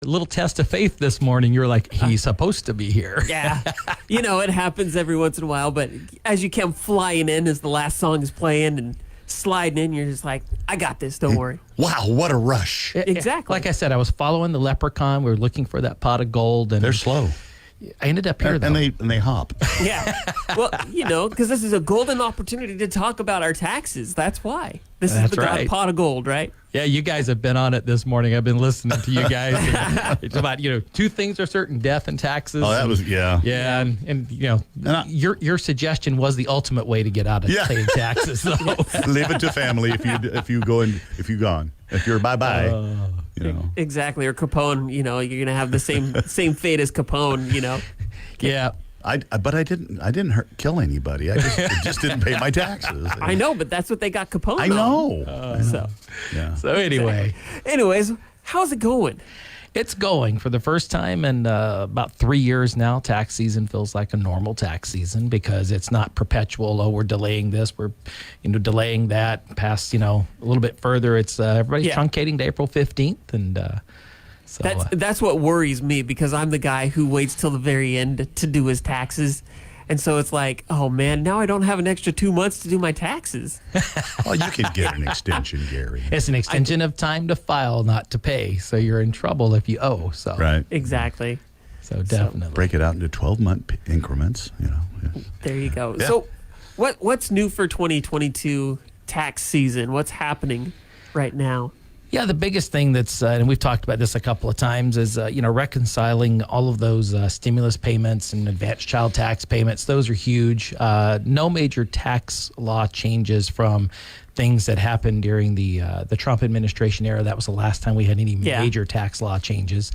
little test of faith this morning. You're like, he's supposed to be here. Yeah. It happens every once in a while, but as you come flying in as the last song is playing and sliding in, you're just like, I got this, don't worry. Wow, what a rush. Exactly. Like I said, I was following the leprechaun. We were looking for that pot of gold. And They're slow. I ended up here, though. And they hop. Yeah. Well, because this is a golden opportunity to talk about our taxes. That's why. This is That's the right. pot of gold, right? Yeah, you guys have been on it this morning. I've been listening to you guys. And it's about, two things are certain, death and taxes. Oh, that was, yeah. Yeah, and your suggestion was the ultimate way to get out of paying taxes. So. Leave it to family if you gone. If you're bye-bye. Exactly. Or Capone, you're going to have the same fate as Capone, Yeah. But I didn't kill anybody. I just didn't pay my taxes. I know, but that's what they got Capone I on. know. So anyway. Anyways, how's it going? It's going for the first time in about 3 years now. Tax season feels like a normal tax season because it's not perpetual. Oh, we're delaying this. We're, delaying that past, a little bit further. It's everybody's truncating to April 15th. And so that's what worries me because I'm the guy who waits till the very end to do his taxes. And so it's like, oh, man, now I don't have an extra 2 months to do my taxes. Well, you could get an extension, Gary. It's an extension of time to file, not to pay. So you're in trouble if you owe. So Right. Exactly. So definitely. Break it out into 12-month increments, There you go. Yeah. So what's new for 2022 tax season? What's happening right now? Yeah, the biggest thing that's, and we've talked about this a couple of times, is, reconciling all of those stimulus payments and advanced child tax payments. Those are huge. No major tax law changes from things that happened during the Trump administration era. That was the last time we had any major tax law changes.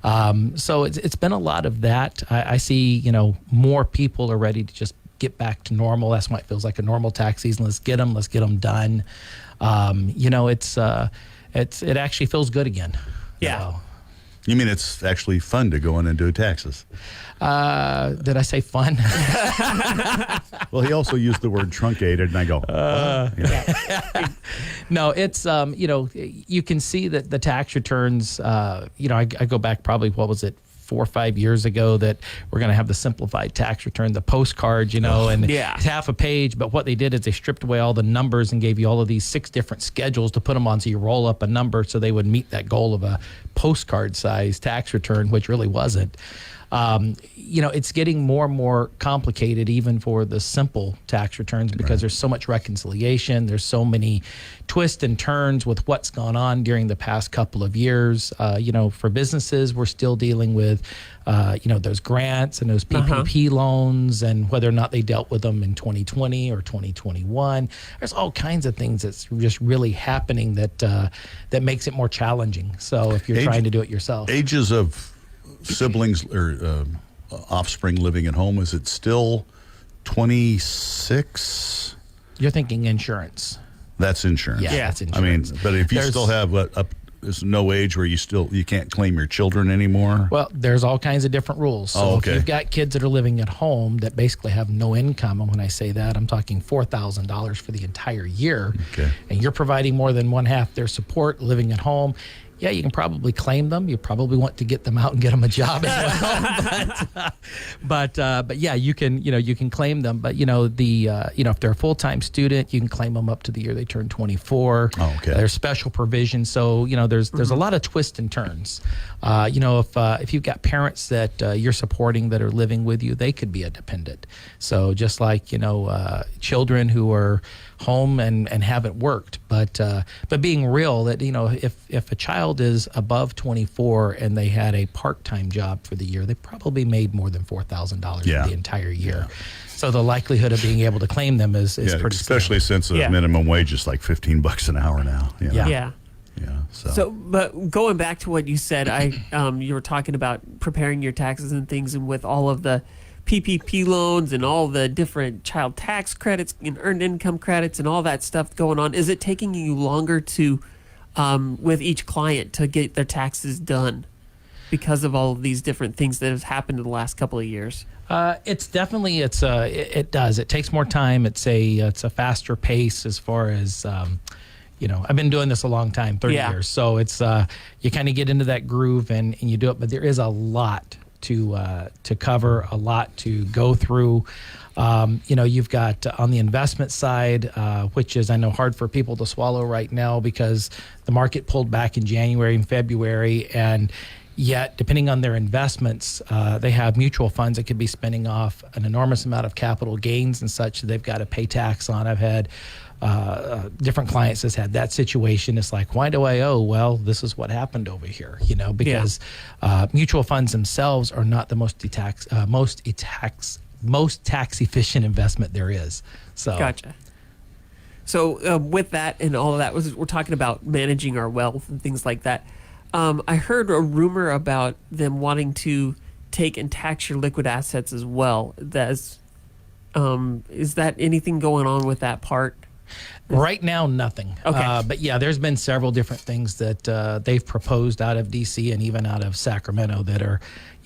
So it's been a lot of that. I see, more people are ready to just get back to normal. That's why it feels like a normal tax season. Let's get them done. It actually feels good again. Yeah. So, You mean it's actually fun to go in and do taxes? did I say fun? Well, he also used the word truncated, and I go, No, it's, you can see that the tax returns, I go back probably, 4 or 5 years ago that we're going to have the simplified tax return, the postcard, and it's half a page. But what they did is they stripped away all the numbers and gave you all of these 6 different schedules to put them on. So you roll up a number so they would meet that goal of a postcard size tax return, which really wasn't. It's getting more and more complicated even for the simple tax returns because there's so much reconciliation. There's so many twists and turns with what's gone on during the past couple of years. For businesses, we're still dealing with, those grants and those PPP loans and whether or not they dealt with them in 2020 or 2021. There's all kinds of things that's just really happening that makes it more challenging. So if you're trying to do it yourself. Ages of siblings or offspring living at home, is it still 26? You're thinking insurance. That's insurance. Yeah, that's insurance. But if you still have there's no age where you can't claim your children anymore. Well, there's all kinds of different rules. So if you've got kids that are living at home that basically have no income, and when I say that, I'm talking $4,000 for the entire year, and you're providing more than one half their support living at home, yeah, you can probably claim them. You probably want to get them out and get them a job as well. But yeah, you can claim them. But if they're a full-time student, you can claim them up to the year they turn 24. Oh, okay. There's special provisions. So there's a lot of twists and turns. If you've got parents that you're supporting that are living with you, they could be a dependent. So just like children who are home and haven't worked, but being real that if a child is above 24 and they had a part-time job for the year, they probably made more than $4,000 for the entire year. Yeah. So the likelihood of being able to claim them is pretty especially scary. since the minimum wage is like $15 an hour now. Yeah. So, but going back to what you said, you were talking about preparing your taxes and things, and with all of the PPP loans and all the different child tax credits and earned income credits and all that stuff going on, is it taking you longer to, with each client, to get their taxes done because of all of these different things that have happened in the last couple of years? It does. It takes more time. It's a faster pace as far as I've been doing this a long time, 30 Yeah. years. So it's you kind of get into that groove and you do it, but there is a lot to cover, a lot to go through. You've got on the investment side, which is, I know, hard for people to swallow right now because the market pulled back in January and February, and yet, depending on their investments, they have mutual funds that could be spinning off an enormous amount of capital gains and such that they've got to pay tax on. I've had different clients that's had that situation. It's like, why do I owe? Well, this is what happened over here, because mutual funds themselves are not the most tax efficient investment there is. So Gotcha. So with that and all of that, we're talking about managing our wealth and things like that. I heard a rumor about them wanting to take and tax your liquid assets as well. Is that anything going on with that part? Right now, nothing. Okay. But yeah, there's been several different things that they've proposed out of DC and even out of Sacramento that are,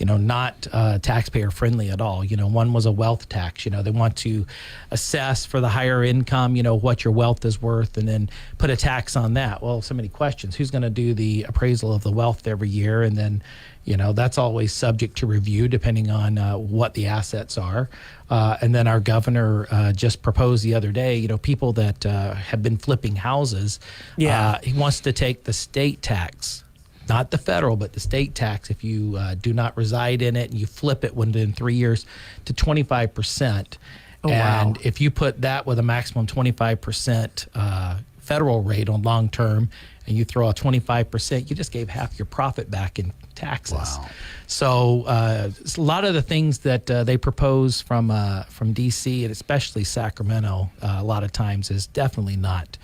not taxpayer friendly at all. One was a wealth tax. They want to assess for the higher income, what your wealth is worth, and then put a tax on that. Well, so many questions. Who's going to do the appraisal of the wealth every year? And then, that's always subject to review depending on what the assets are. And then our governor just proposed the other day, people that have been flipping houses, he wants to take the state tax, not the federal, but the state tax, if you do not reside in it and you flip it within 3 years, to 25%. Oh, and wow. if you put that with a maximum 25% federal rate on long term, and you throw a 25%, you just gave half your profit back in taxes. Wow. So a lot of the things that they propose from DC and especially Sacramento, a lot of times is definitely not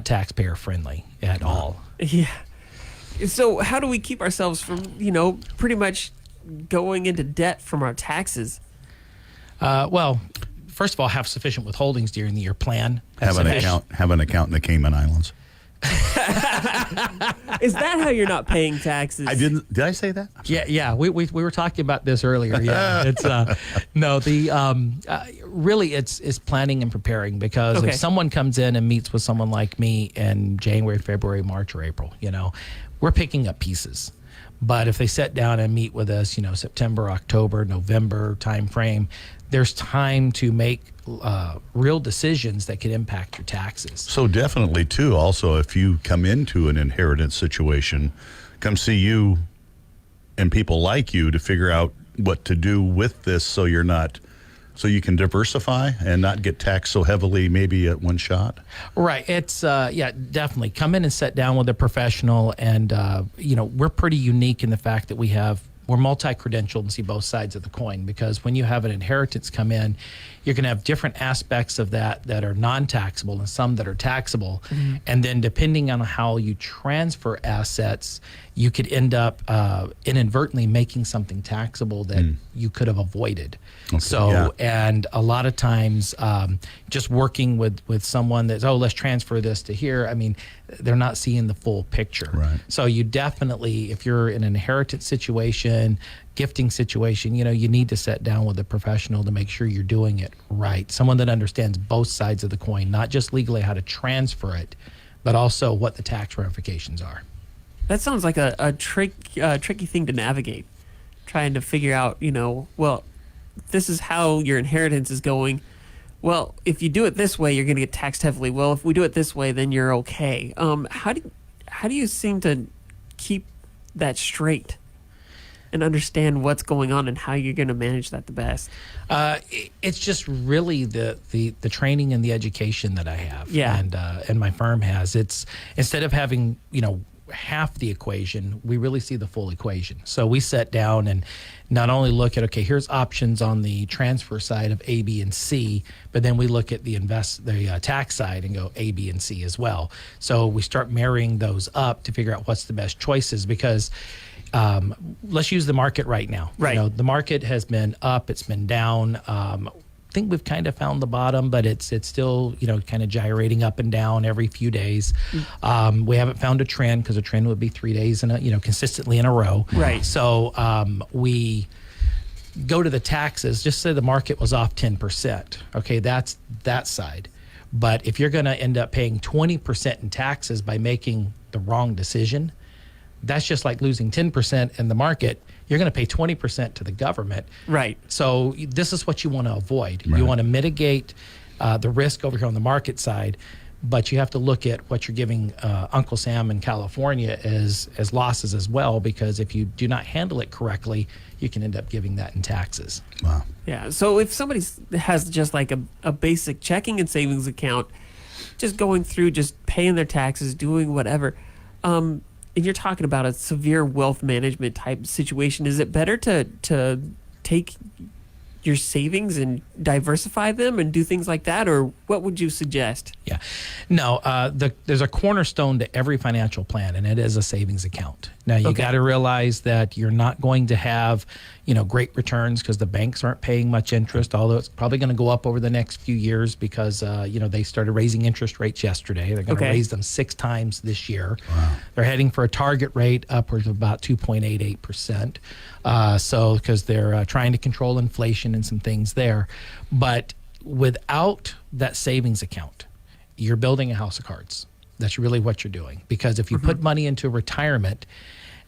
taxpayer friendly at all. Yeah. So how do we keep ourselves from, pretty much going into debt from our taxes? Well, first of all, have sufficient withholdings during the year. Plan. Have an account in the Cayman Islands. Is that how you're not paying taxes? I didn't. Did I say that? Yeah. We were talking about this earlier. Yeah, it's no. Really it's planning and preparing, because Okay. if someone comes in and meets with someone like me in January, February, March, or April, we're picking up pieces. But if they sit down and meet with us, September, October, November timeframe, there's time to make real decisions that could impact your taxes. So definitely, too, also, if you come into an inheritance situation, come see you and people like you to figure out what to do with this so you can diversify and not get taxed so heavily maybe at one shot. Right. It's, definitely. Come in and sit down with a professional. And, we're pretty unique in the fact that we're multi-credentialed and see both sides of the coin, because when you have an inheritance come in, you're going to have different aspects of that are non-taxable and some that are taxable. Mm-hmm. And then depending on how you transfer assets, you could end up inadvertently making something taxable that you could have avoided. Okay, and a lot of times just working with someone that's, let's transfer this to here, they're not seeing the full picture. Right. So you definitely, if you're in an inheritance situation, gifting situation, you need to sit down with a professional to make sure you're doing it right. Someone that understands both sides of the coin, not just legally how to transfer it, but also what the tax ramifications are. That sounds like a tricky thing to navigate, trying to figure out, this is how your inheritance is going. Well, if you do it this way, you're going to get taxed heavily. Well, if we do it this way, then you're okay. How do you seem to keep that straight and understand what's going on and how you're going to manage that the best? It's just really the training and the education that I have, Yeah. and my firm has. It's instead of having half the equation, we really see the full equation. So we sit down and not only look at, okay, here's options on the transfer side of A, B, and C, but then we look at the tax side and go A, B, and C as well. So we start marrying those up to figure out what's the best choices, because let's use the market right now. Right. The market has been up, it's been down. I think we've kind of found the bottom, but it's still, kind of gyrating up and down every few days. We haven't found a trend, because a trend would be 3 days consistently in a row. Right. So we go to the taxes, just say the market was off 10%. Okay, that's that side. But if you're going to end up paying 20% in taxes by making the wrong decision, that's just like losing 10% in the market. You're going to pay 20% to the government. Right. So this is what you want to avoid. Right. You want to mitigate the risk over here on the market side, but you have to look at what you're giving Uncle Sam in California as losses as well, because if you do not handle it correctly, you can end up giving that in taxes. Wow. Yeah. So if somebody has just like a basic checking and savings account, just going through, just paying their taxes, doing whatever, and you're talking about a severe wealth management type situation, is it better to take your savings and diversify them and do things like that, or what would you suggest? Yeah. No, there's a cornerstone to every financial plan, and it is a savings account. Now, you Okay. got to realize that you're not going to have, great returns because the banks aren't paying much interest, although it's probably going to go up over the next few years because, they started raising interest rates yesterday. They're going to Okay. raise them 6 times this year. Wow. They're heading for a target rate upwards of about 2.88%. Because they're trying to control inflation and some things there. But without that savings account, you're building a house of cards. That's really what you're doing. Because if you put money into retirement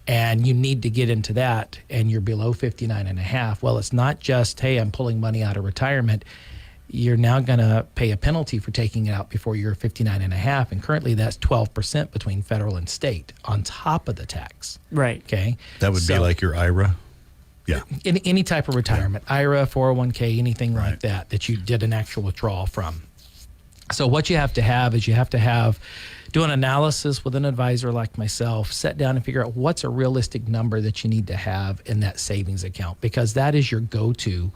and you need to get into that and you're below 59 and a half, well, it's not just, hey, I'm pulling money out of retirement. You're now going to pay a penalty for taking it out before you're 59 and a half. And currently that's 12% between federal and state on top of the tax. Right. Okay. That would be like your IRA? Yeah. Any type of retirement, IRA, 401k, anything Right. like that you did an actual withdrawal from. So what you have to have is do an analysis with an advisor like myself, sit down and figure out what's a realistic number that you need to have in that savings account, because that is your go-to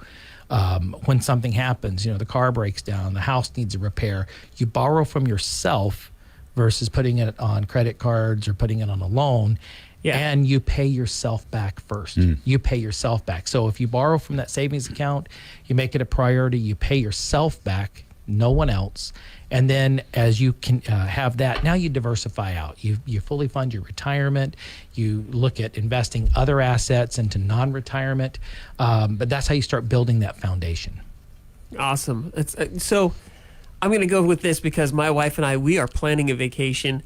when something happens. The car breaks down, the house needs a repair. You borrow from yourself versus putting it on credit cards or putting it on a loan. Yeah. And you pay yourself back first. You pay yourself back. So if you borrow from that savings account, you make it a priority, you pay yourself back, no one else. And then as you can have that, now you diversify out. You fully fund your retirement. You look at investing other assets into non-retirement. But that's how you start building that foundation. Awesome. So I'm going to go with this because my wife and we are planning a vacation,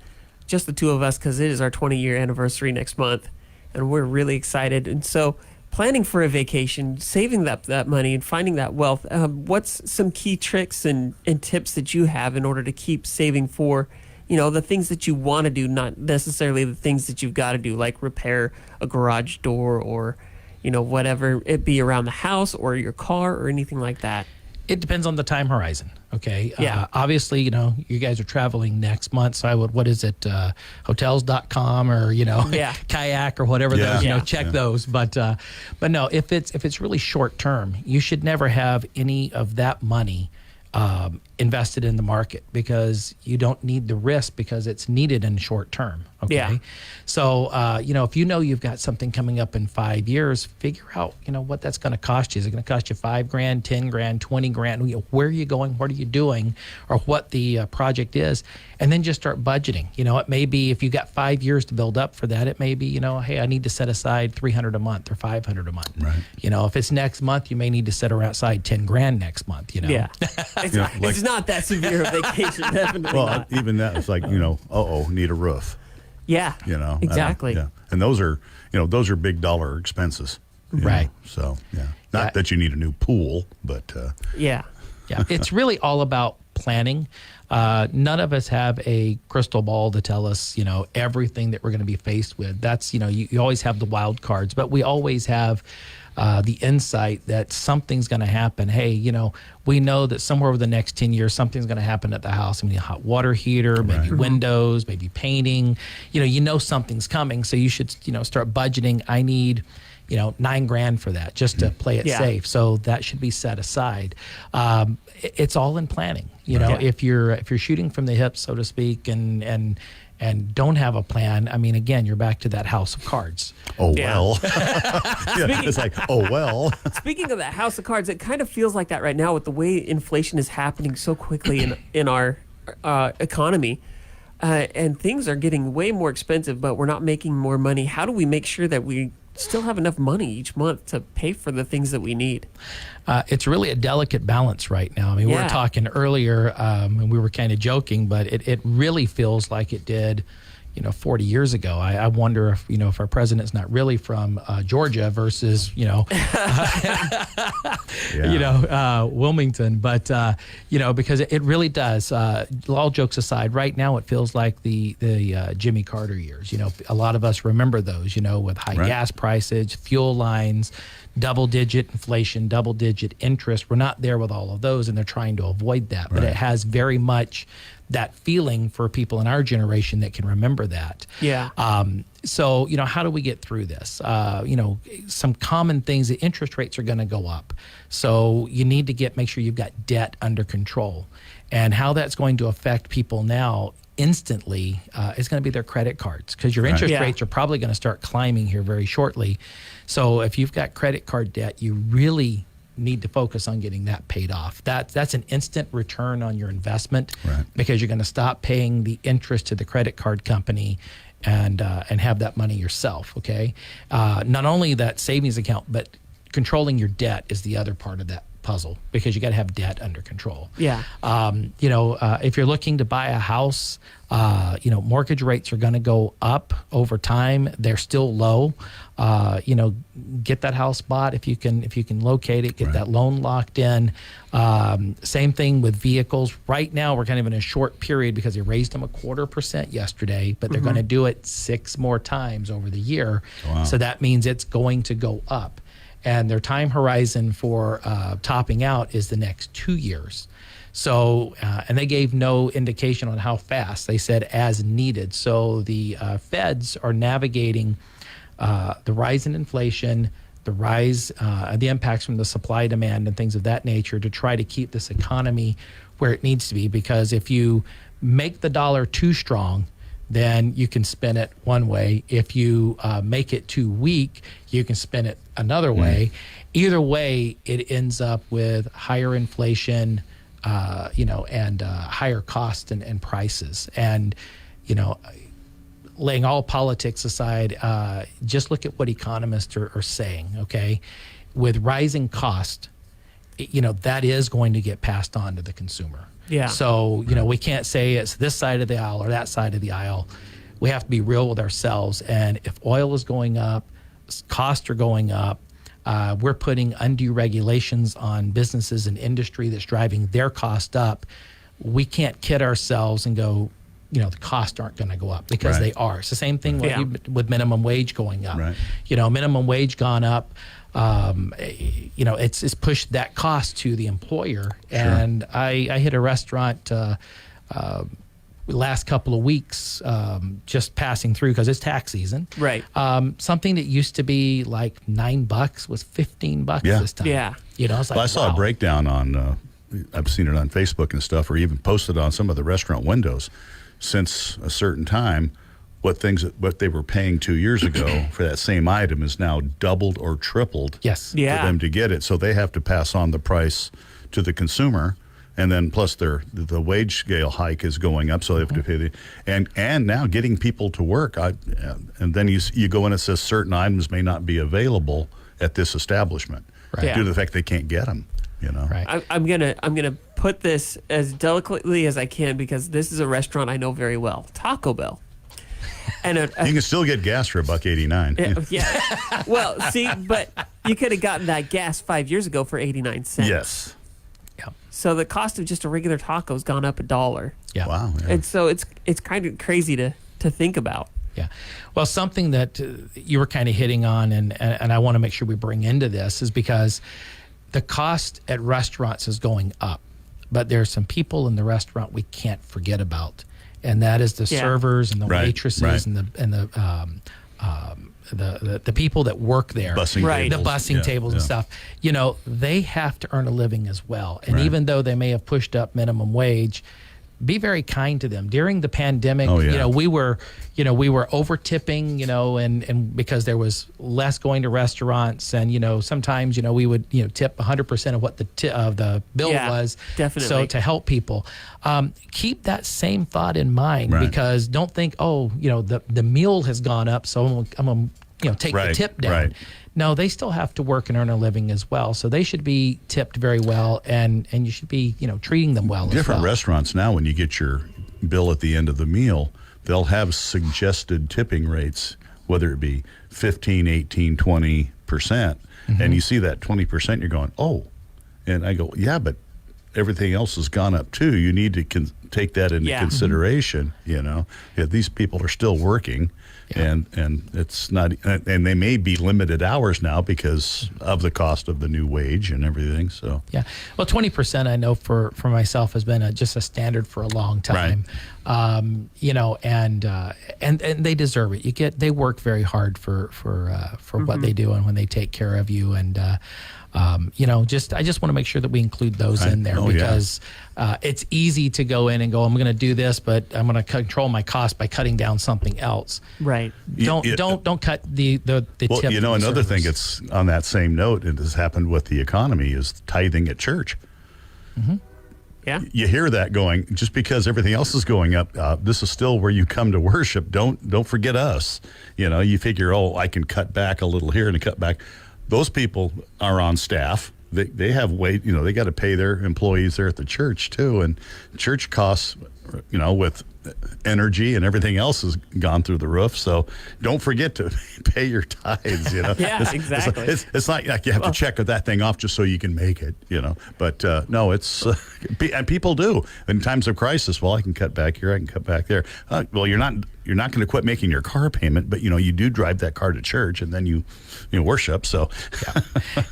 just the two of us, because it is our 20-year anniversary next month, and we're really excited. And so planning for a vacation, saving that money and finding that wealth, what's some key tricks and tips that you have in order to keep saving for, the things that you want to do, not necessarily the things that you've got to do, like repair a garage door or, whatever it be around the house or your car or anything like that? It depends on the time horizon. Okay. Yeah. Obviously, you guys are traveling next month. So I would, what is it? Hotels.com or, Yeah. Kayak or whatever Yeah. those, Yeah. check those. But no, if it's really short term, you should never have any of that money invested in the market, because you don't need the risk because it's needed in short term. Okay. Yeah. So, if you've got something coming up in 5 years, figure out, what that's going to cost you. Is it going to cost you $5,000, $10,000, $20,000? Where are you going? What are you doing? Or what the project is? And then just start budgeting. It may be, if you've got 5 years to build up for that, it may be, hey, I need to set aside $300 a month or $500 a month. Right. If it's next month, you may need to set aside $10,000 next month, Yeah. It's, Yeah, like- it's not that severe a vacation, definitely Well, not. even that, it's like, need a roof. Yeah. Exactly. Yeah. And those are big dollar expenses. you know, Right. So, yeah. Not Yeah. that you need a new pool, but Yeah. Yeah, it's really all about planning. None of us have a crystal ball to tell us, everything that we're going to be faced with. That's, you always have the wild cards, but we always have the insight that something's going to happen. Hey, we know that somewhere over the next 10 years, something's going to happen at the house. I mean, a hot water heater, maybe windows, maybe painting. Something's coming. So you should, start budgeting. I need, $9,000 for that just to play it Yeah. safe. So that should be set aside. It's all in planning. Right. If you're shooting from the hip, so to speak, and don't have a plan, I mean, again, you're back to that house of cards. oh Yeah. well. Yeah, it's like, oh well. Speaking of that house of cards, it kind of feels like that right now with the way inflation is happening so quickly in our economy. And things are getting way more expensive, but we're not making more money. How do we make sure that we still have enough money each month to pay for the things that we need. It's really a delicate balance right now. I mean, we were talking earlier, and we were kind of joking, but it really feels like it did, 40 years ago. I wonder if our president's not really from Georgia versus, Wilmington. But, because it really does. All jokes aside, right now it feels like the Jimmy Carter years. A lot of us remember those, with high gas prices, fuel lines, double-digit inflation, double-digit interest. We're not there with all of those, and they're trying to avoid that. But it has very much that feeling for people in our generation that can remember that. Yeah. So, how do we get through this? Some common things, the interest rates are going to go up. So you need to make sure you've got debt under control. And how that's going to affect people now instantly is going to be their credit cards, because your interest rates are probably going to start climbing here very shortly. So if you've got credit card debt, you really need to focus on getting that paid off. That's an instant return on your investment, because you're going to stop paying the interest to the credit card company and have that money yourself. Okay, not only that savings account, but controlling your debt is the other part of that puzzle, because you got to have debt under control. Yeah. If you're looking to buy a house, mortgage rates are going to go up over time. They're still low. Get that house bought if you can locate it. Get that loan locked in. Same thing with vehicles. Right now, we're kind of in a short period because they raised them 0.25% yesterday, but they're going to do it 6 more times over the year. Wow. So that means it's going to go up. And their time horizon for topping out is the next 2 years. So, and they gave no indication on how fast. They said as needed. So the feds are navigating the rise in inflation, the rise, the impacts from the supply demand and things of that nature to try to keep this economy where it needs to be. Because if you make the dollar too strong, then you can spin it one way. If you make it too weak, you can spin it another way. Either way, it ends up with higher inflation, and higher costs and prices. And, laying all politics aside, just look at what economists are saying, okay? With rising cost, that is going to get passed on to the consumer. Yeah. So, we can't say it's this side of the aisle or that side of the aisle. We have to be real with ourselves. And if oil is going up, costs are going up, we're putting undue regulations on businesses and industry that's driving their cost up. We can't kid ourselves and go, the costs aren't going to go up, because they are. It's the same thing with minimum wage going up. Right. Minimum wage gone up. It's pushed that cost to the employer. And I hit a restaurant last couple of weeks, just passing through because it's tax season. Right. Something that used to be like $9 was $15 this time. Yeah. It's like, I saw a breakdown on, I've seen it on Facebook and stuff, or even posted on some of the restaurant windows. Since a certain time, what they were paying 2 years ago for that same item is now doubled or tripled. Yes. For them to get it. So they have to pass on the price to the consumer, and then plus the wage scale hike is going up, so they have to pay and now getting people to work. And then you go in, it says certain items may not be available at this establishment due to the fact they can't get them. Right. I'm gonna put this as delicately as I can, because this is a restaurant I know very well, Taco Bell. And you can still get gas for $1.89. Yeah. Well, see, but you could have gotten that gas 5 years ago for 89 cents. Yes. Yeah. So the cost of just a regular taco has gone up $1. Yeah. Wow. Yeah. And so it's kind of crazy to think about. Yeah. Well, something that you were kind of hitting on, and I want to make sure we bring into this, is because the cost at restaurants is going up, but there's some people in the restaurant we can't forget about, and that is the servers and the waitresses and the people that work there, bussing tables. The bussing tables and stuff. They have to earn a living as well, and even though they may have pushed up minimum wage, be very kind to them. During the pandemic, we were over tipping, and because there was less going to restaurants, and sometimes we would tip 100% of what the bill was. Definitely. So to help people, keep that same thought in mind, because don't think, the meal has gone up, so I'm gonna take the Right, tip down. right. No, they still have to work and earn a living as well. So they should be tipped very well, and you should be, treating them well Different as well. restaurants now, when you get your bill at the end of the meal, they'll have suggested tipping rates, whether it be 15, 18, 20%. And you see that 20%, you're going, oh. And I go, yeah, but everything else has gone up too. You need to take that into Yeah. consideration. Yeah, these people are still working, and it's not, and they may be limited hours now because of the cost of the new wage and everything. So Yeah. Well, 20% I know for myself has been just a standard for a long time. And they deserve it. They work very hard for what they do and when they take care of you. And, I just want to make sure that we include those in there because it's easy to go in and go, I'm going to do this, but I'm going to control my cost by cutting down something else. Right. Don't cut the well, tip. another thing service. that's on that same note, it has happened with the economy, is tithing at church. Yeah. You hear that going, just because everything else is going up, this is still where you come to worship. Don't forget us. You figure, I can cut back a little here and cut back. Those people are on staff. They have weight. They got to pay their employees there at the church too, and church costs, with energy and everything else has gone through the roof. So don't forget to pay your tithes. Yeah, exactly. It's not like you have to check that thing off just so you can make it. But no, it's and people do in times of crisis. Well, I can cut back here. I can cut back there. Well, you're not going to quit making your car payment, but you do drive that car to church and then you worship. So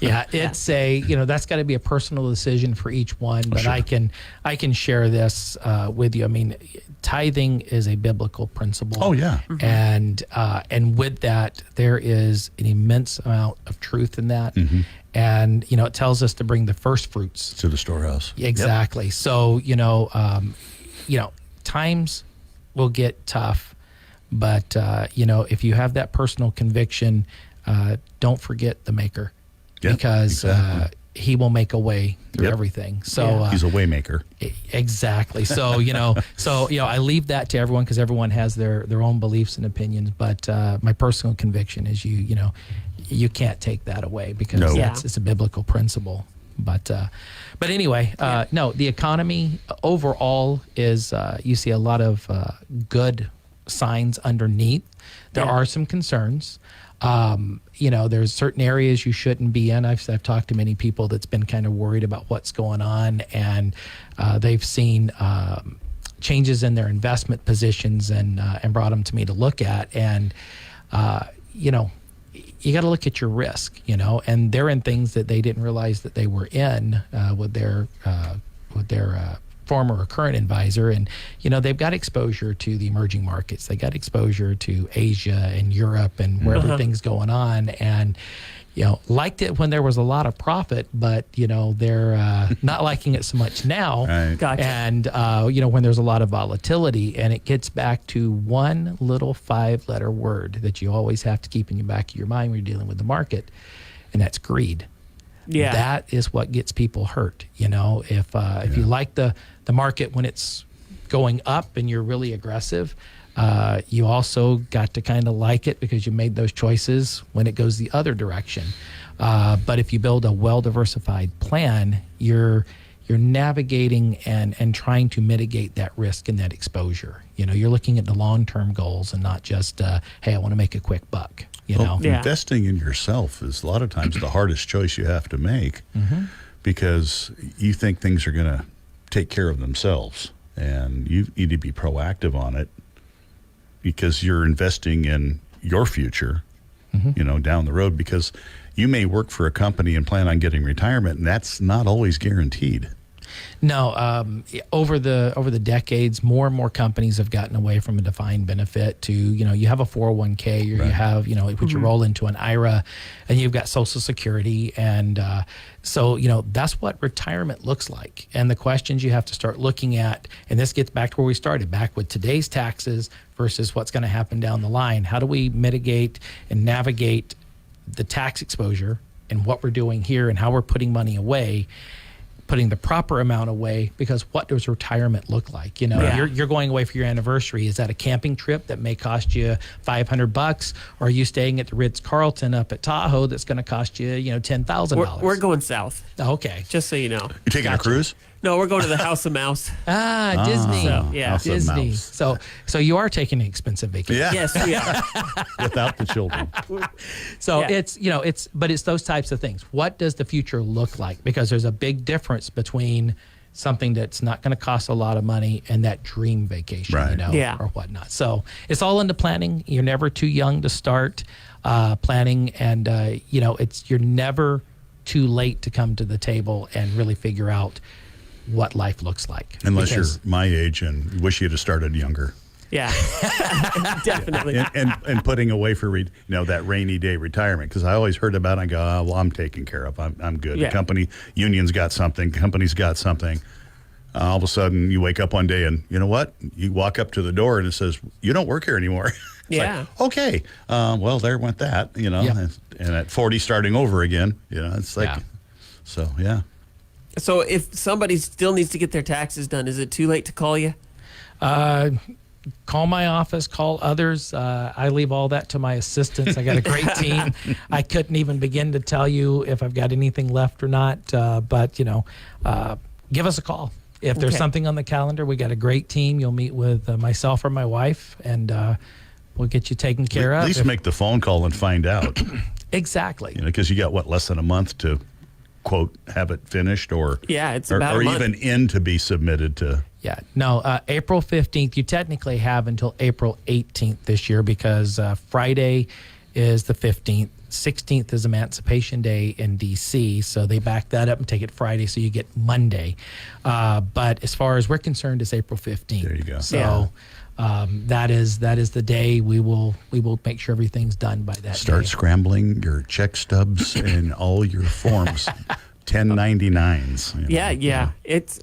it's that's got to be a personal decision for each one. But Sure. I can share this with you. I mean, tithing is a biblical principle. Oh, yeah. And with that, there is an immense amount of truth in that. And it tells us to bring the first fruits to the storehouse. Exactly. Yep. So times will get tough, but if you have that personal conviction, don't forget the Maker, Yep, because exactly. He will make a way through Yep. everything. So He's a way maker. exactly. So I leave that to everyone because everyone has their own beliefs and opinions. But my personal conviction is you can't take that away because No. it's a biblical principle. But anyway, no, the economy overall is you see a lot of good signs underneath. There are some concerns. There's certain areas you shouldn't be in. I've talked to many people that's been kind of worried about what's going on, and they've seen changes in their investment positions and brought them to me to look at. And you got to look at your risk, and they're in things that they didn't realize that they were in with their former or current advisor. And, they've got exposure to the emerging markets. They got exposure to Asia and Europe and where everything's going on. And, liked it when there was a lot of profit, but, they're not liking it so much now. Right. Gotcha. And, when there's a lot of volatility, and it gets back to one little 5-letter word that you always have to keep in the back of your mind when you're dealing with the market, and that's greed. Yeah. That is what gets people hurt. If you like the market when it's going up and you're really aggressive, you also got to kind of like it because you made those choices when it goes the other direction. But if you build a well-diversified plan, you're navigating and trying to mitigate that risk and that exposure. You're looking at the long-term goals and not just, hey, I want to make a quick buck. Yeah. Investing in yourself is a lot of times the hardest choice you have to make because you think things are going to take care of themselves, and you need to be proactive on it because you're investing in your future, down the road, because you may work for a company and plan on getting retirement, and that's not always guaranteed. No, over the decades, more and more companies have gotten away from a defined benefit to, you have a 401k or you have, which you roll into an IRA, and you've got Social Security. And so, that's what retirement looks like. And the questions you have to start looking at, and this gets back to where we started, back with today's taxes versus what's going to happen down the line. How do we mitigate and navigate the tax exposure and what we're doing here and how we're putting money away? putting the proper amount away, because what does retirement look like? You know, Yeah. you're going away for your anniversary. Is that a camping trip that may cost you $500, or are you staying at the Ritz-Carlton up at Tahoe that's going to cost you, $10,000? We're going south, Okay. just so you know. You taking a cruise? No, we're going to the House of Mouse. Disney. So, yeah. House of Disney. Mouse. So you are taking an expensive vacation. Yeah. Yes, we are. Without the children. So Yeah. it's those types of things. What does the future look like? Because there's a big difference between something that's not going to cost a lot of money and that dream vacation, Right. Yeah. or whatnot. So it's all into planning. You're never too young to start planning, and you're never too late to come to the table and really figure out what life looks like. Unless Because- you're my age and wish you'd have started younger. Yeah, definitely. And putting away for that rainy day retirement, because I always heard about it and go, oh, well, I'm taken care of. I'm good. Yeah. The company union's got something. Company's got something. All of a sudden, you wake up one day and you know what? You walk up to the door and it says, "You don't work here anymore." It's Yeah. like, okay. Well, there went that. Yeah. And at 40, starting over again. It's like, Yeah. so yeah. So if somebody still needs to get their taxes done, is it too late to call you? Call my office, call others. I leave all that to my assistants. I got a great team. I couldn't even begin to tell you if I've got anything left or not. But give us a call. If there's Okay. something on the calendar, we got a great team. You'll meet with myself or my wife, and we'll get you taken care At of. least make the phone call and find out. Exactly. Because you got less than a month to quote have it finished, or Yeah, it's or, about or a month. even in to be submitted to. Yeah, no, April 15th. You technically have until April 18th this year, because Friday is the 15th. 16th is Emancipation Day in D.C., so they back that up and take it Friday, so you get Monday. But as far as we're concerned, it's April 15th. There you go. So that is the day we will make sure everything's done by that Start day. scrambling your check stubs and all your forms, 1099s. Yeah. It's,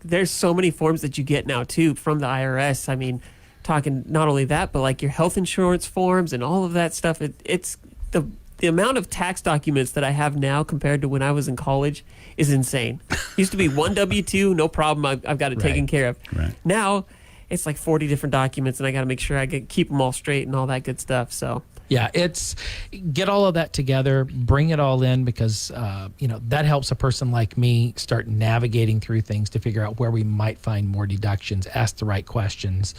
there's so many forms that you get now, too, from the IRS. I mean, talking not only that, but like your health insurance forms and all of that stuff. It's the amount of tax documents that I have now compared to when I was in college is insane. Used to be one W-2, no problem. I've got it taken Right. care of. Right. Now it's like 40 different documents, and I got to make sure I keep them all straight and all that good stuff. So Yeah, it's get all of that together, bring it all in, because that helps a person like me start navigating through things to figure out where we might find more deductions. Ask the right questions.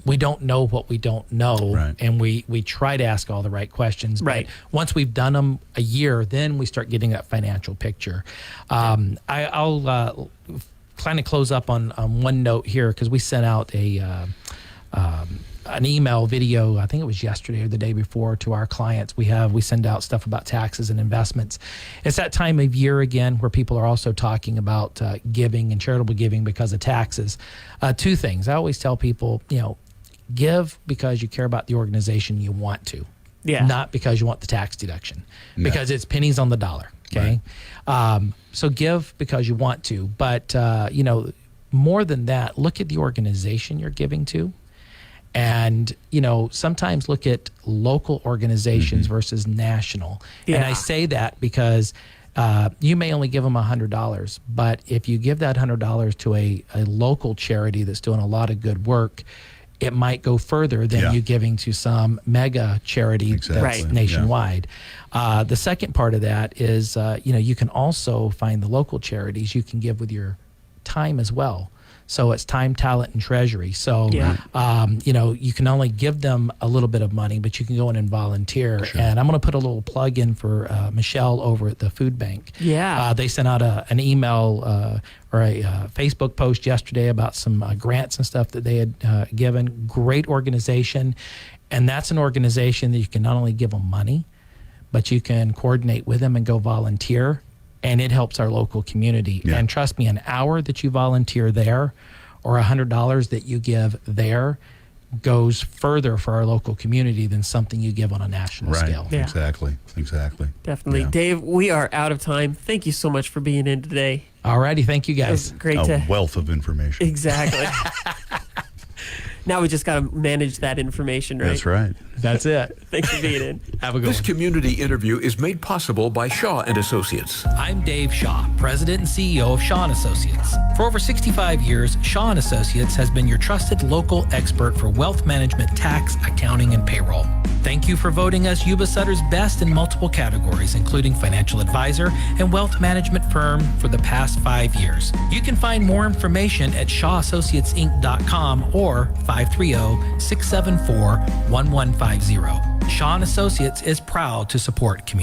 We don't know what we don't know, Right. and we try to ask all the right questions. Right. But once we've done them a year, then we start getting that financial picture. I'll kind of close up on one note here, because we sent out an email video, I think it was yesterday or the day before, to our clients. We send out stuff about taxes and investments. It's that time of year again where people are also talking about giving and charitable giving because of taxes. Two things. I always tell people, give because you care about the organization you want to, Yeah. not because you want the tax deduction, because it's pennies on the dollar. Okay. So give because you want to, but more than that, look at the organization you're giving to. And, sometimes look at local organizations versus national. And Yeah. I say that because you may only give them $100, but if you give that $100 to a local charity that's doing a lot of good work, it might go further than Yeah. you giving to some mega charity Exactly. that's Right. nationwide. The second part of that is, you can also find the local charities you can give with your time as well. So it's time, talent, and treasury. So, Yeah. you can only give them a little bit of money, but you can go in and volunteer. And I'm going to put a little plug in for Michelle over at the food bank. Yeah. They sent out an email or a Facebook post yesterday about some grants and stuff that they had given. Great organization. And that's an organization that you can not only give them money, but you can coordinate with them and go volunteer. And it helps our local community. Yeah. And trust me, an hour that you volunteer there or $100 that you give there goes further for our local community than something you give on a national Right. scale. Yeah. Exactly. Definitely. Yeah. Dave, we are out of time. Thank you so much for being in today. All righty. Thank you, It was guys. great A to. wealth of information. Exactly. Now we just got to manage that information, right? That's right. That's it. Thanks for being in. Have a good This one. community interview is made possible by Shaw and Associates. I'm Dave Shaw, President and CEO of Shaw & Associates. For over 65 years, Shaw & Associates has been your trusted local expert for wealth management, tax, accounting, and payroll. Thank you for voting us Yuba Sutter's best in multiple categories, including financial advisor and wealth management firm for the past 5 years. You can find more information at shawassociatesinc.com or 530-674-1150. Shaw & Associates is proud to support community.